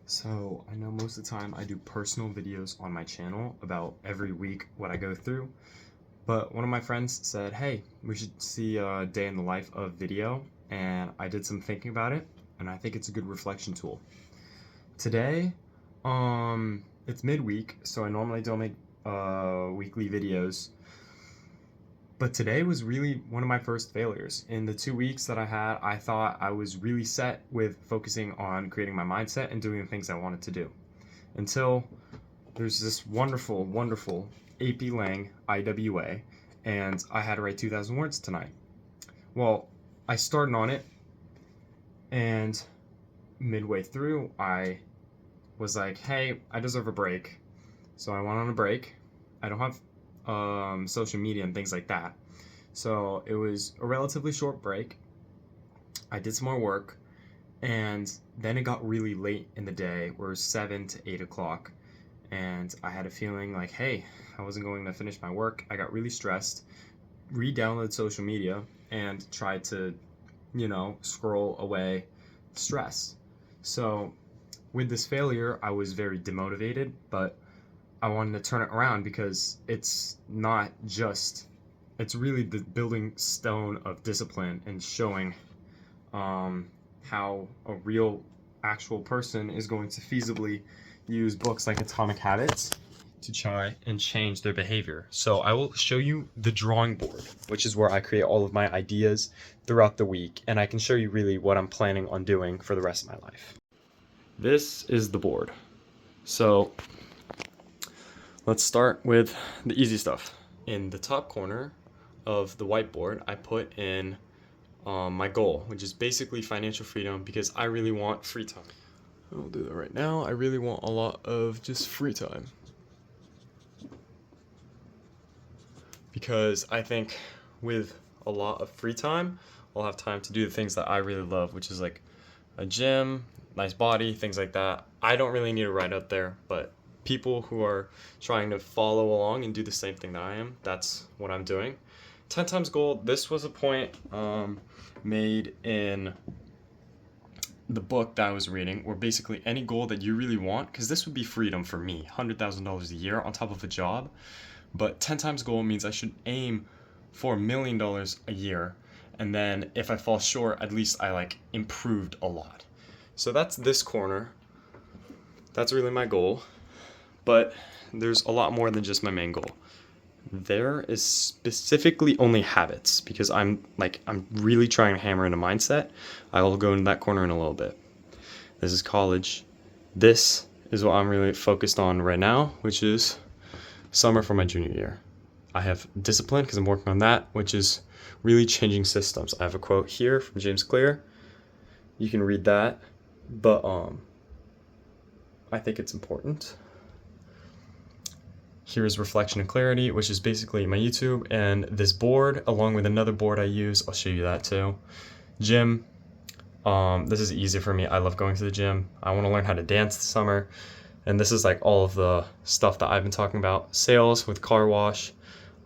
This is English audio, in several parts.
So I know most of the time I do personal videos on my channel about every week what I go through, but one of my friends said, hey, we should see a day in the life of video, and I did some thinking about it, and I think it's a good reflection tool. Today, it's midweek, so I normally don't make weekly videos, but today was really one of my first failures. In the 2 weeks that I had, I thought I was really set with focusing on creating my mindset and doing the things I wanted to do. Until there's this wonderful, wonderful AP Lang IWA, and I had to write 2,000 words tonight. Well, I started on it, and midway through, I was like, hey, I deserve a break. So I went on a break. I don't have social media and things like that. So it was a relatively short break. I did some more work, and then it got really late in the day, where it was 7 to 8 o'clock, and I had a feeling like, hey, I wasn't going to finish my work. I got really stressed, re-downloaded social media, and tried to, scroll away stress. So with this failure, I was very demotivated, but I wanted to turn it around because it's really the building stone of discipline and showing how a real actual person is going to feasibly use books like Atomic Habits to try and change their behavior. So I will show you the drawing board, which is where I create all of my ideas throughout the week, and I can show you really what I'm planning on doing for the rest of my life. This is the board. So let's start with the easy stuff. In the top corner of the whiteboard, I put in my goal, which is basically financial freedom, because I really want free time. I'll do that right now. I really want a lot of just free time, because I think with a lot of free time, I'll have time to do the things that I really love, which is like a gym, nice body, things like that. I don't really need to write out there, but people who are trying to follow along and do the same thing that I am, that's what I'm doing. 10 times goal, this was a point made in the book that I was reading, where basically any goal that you really want, because this would be freedom for me, $100,000 a year on top of a job, but 10 times goal means I should aim for $1 million a year, and then if I fall short, at least I improved a lot. So that's this corner. That's really my goal, but there's a lot more than just my main goal. There is specifically only habits, because I'm really trying to hammer in a mindset. I will go into that corner in a little bit. This is college. This is what I'm really focused on right now, which is summer for my junior year. I have discipline because I'm working on that, which is really changing systems. I have a quote here from James Clear. You can read that, but I think it's important. Here's Reflection and Clarity, which is basically my YouTube, and this board, along with another board I use, I'll show you that too. Gym. This is easy for me. I love going to the gym. I want to learn how to dance this summer, and this is all of the stuff that I've been talking about. Sales with Car Wash.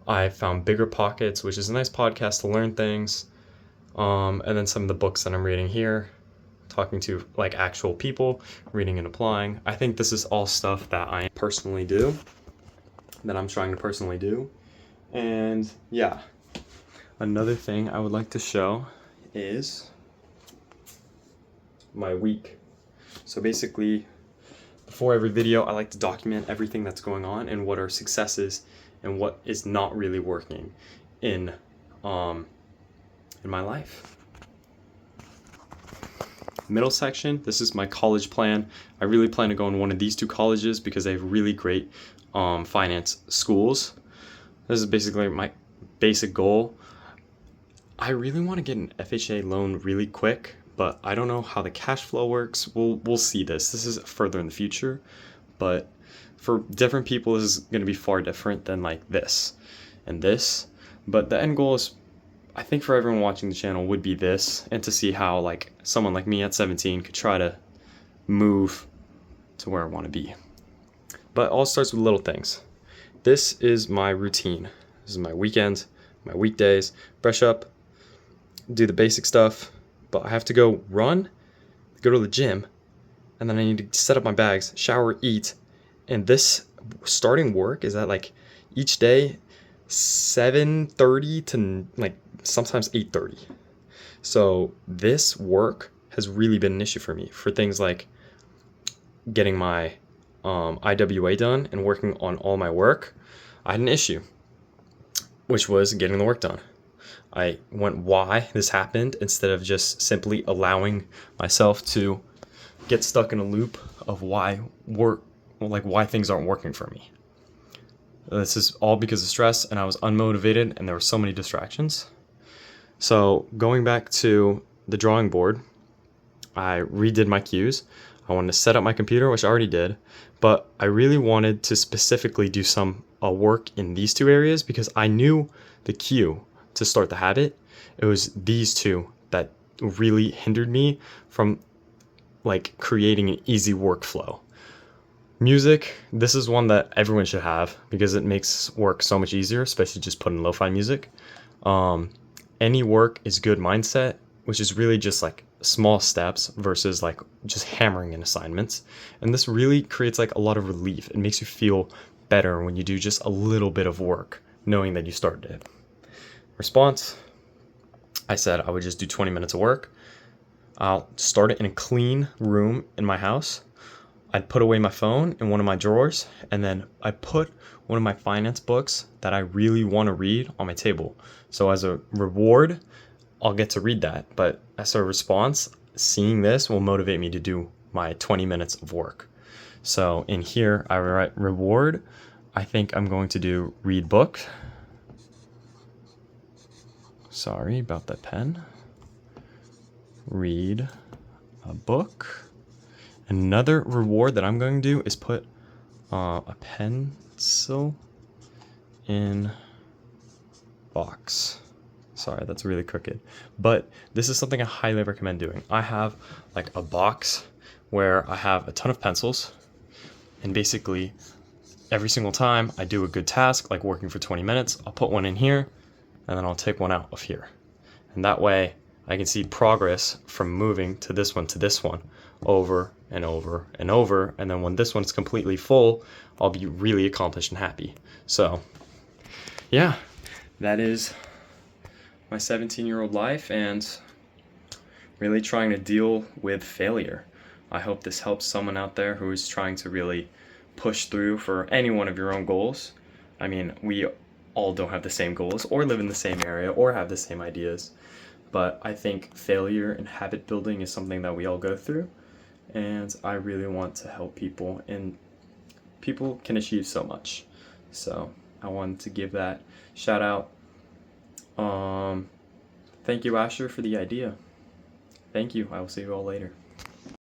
I found Bigger Pockets, which is a nice podcast to learn things, and then some of the books that I'm reading here, talking to actual people, reading and applying. I think this is all stuff that I personally do, that I'm trying to personally do. And yeah, another thing I would like to show is my week. So basically, before every video, I like to document everything that's going on and what are successes and what is not really working in my life. Middle section, this is my college plan. I really plan to go in one of these two colleges because they have really great finance schools. This is basically my basic goal. I really want to get an FHA loan really quick, but I don't know how the cash flow works. We'll see this. This is further in the future, but for different people, this is going to be far different than this and this. But the end goal is, I think for everyone watching the channel, would be this, and to see how someone like me at 17 could try to move to where I want to be. But it all starts with little things. This is my routine. This is my weekend, my weekdays. Brush up, do the basic stuff, but I have to go run, go to the gym, and then I need to set up my bags, shower, eat. And this starting work is at like each day 7:30 to like sometimes 8:30. So this work has really been an issue for me for things like getting my IWA done and working on all my work. I had an issue, which was getting the work done. I went why this happened instead of just simply allowing myself to get stuck in a loop of why things aren't working for me. This is all because of stress, and I was unmotivated, and there were so many distractions. So going back to the drawing board, I redid my cues. I wanted to set up my computer, which I already did, but I really wanted to specifically do some work in these two areas because I knew the cue to start the habit. It was these two that really hindered me from like creating an easy workflow. Music, this is one that everyone should have because it makes work so much easier, especially just putting lo-fi music. Any work is good mindset, which is really just like small steps versus like just hammering in assignments. And this really creates like a lot of relief. It makes you feel better when you do just a little bit of work, knowing that you started it. Response, I said I would just do 20 minutes of work. I'll start it in a clean room in my house. I'd put away my phone in one of my drawers, and then I put one of my finance books that I really want to read on my table. So as a reward, I'll get to read that. But as a response, seeing this will motivate me to do my 20 minutes of work. So in here, I write reward. I think I'm going to do read book. Sorry about that pen. Read a book. Another reward that I'm going to do is put a pencil in box. Sorry, that's really crooked. But this is something I highly recommend doing. I have like a box where I have a ton of pencils, and basically every single time I do a good task, like working for 20 minutes, I'll put one in here, and then I'll take one out of here. And that way I can see progress from moving to this one over and over and over. And then when this one's completely full, I'll be really accomplished and happy. So yeah, that is my 17-year-old life and really trying to deal with failure. I hope this helps someone out there who is trying to really push through for any one of your own goals. I mean, we all don't have the same goals or live in the same area or have the same ideas, but I think failure and habit building is something that we all go through, and I really want to help people, and people can achieve so much. So I wanted to give that shout out. Thank you, Asher, for the idea. Thank you. I will see you all later.